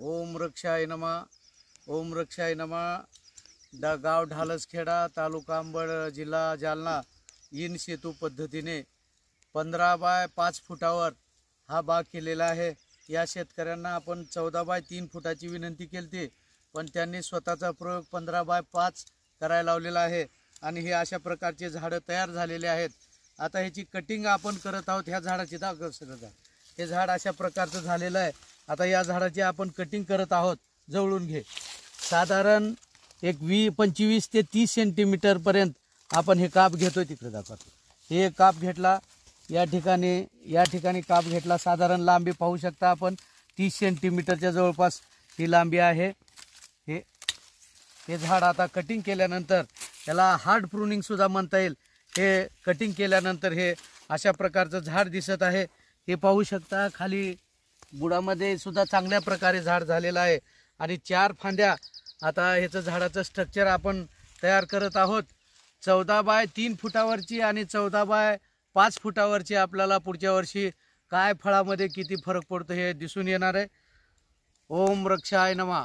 ओम रक्षाय नमा, ओम रक्षाय नमा। गाव ढालसखेडा, तालुका अंबड, जिल्हा जालना, इन सेतू पद्धतीने 15 बाय 5 फुटावर हा बाग केलेला आहे। या शेतकऱ्यांना आपण 14 बाय 3 फुटाची विनंती केली, पण त्यांनी स्वतःचा प्रयोग 15 बाय 5 करायला लावलेला आहे आणि हे अशा प्रकारचे झाडं तयार झालेले आहेत। आता ह्याची कटिंग आपण करत आहोत। ह्या झाडाची दाखवता, हे झाड अशा प्रकारचं झालेलं आहे। आता या झाडाची आपण कटिंग करत आहोत। जवळून घे। साधारण एक 25 ते 30 सेंटीमीटर पर्यंत आपण हे काप घेतोय। तिकडे दाखवतो, हे काप घेतला या ठिकाणी काप घेतला। साधारण लांबी पाहू शकता आपण 30 सेंटीमीटरच्या जवळपास ही लांबी आहे। हे झाड आता कटिंग केल्यानंतर त्याला हार्ड प्रूनिंग सुद्धा म्हणता येईल। हे कटिंग केल्यानंतर हे अशा प्रकारचं झाड दिसत आहे। हे पाहू शकता, खाली बुडामध्ये सुद्धा चांगल्या प्रकारे झाड झालेलं आहे आणि 4 फांद्या। आता ह्याचं झाडाचं स्ट्रक्चर आपण तयार करत आहोत। 14 बाय 3 फुटावरची आणि 14 बाय 5 फुटावरची आपल्याला पुढच्या वर्षी काय फळामध्ये किती फरक पडतो हे दिसून येणार आहे। ओम रक्षाय नमः।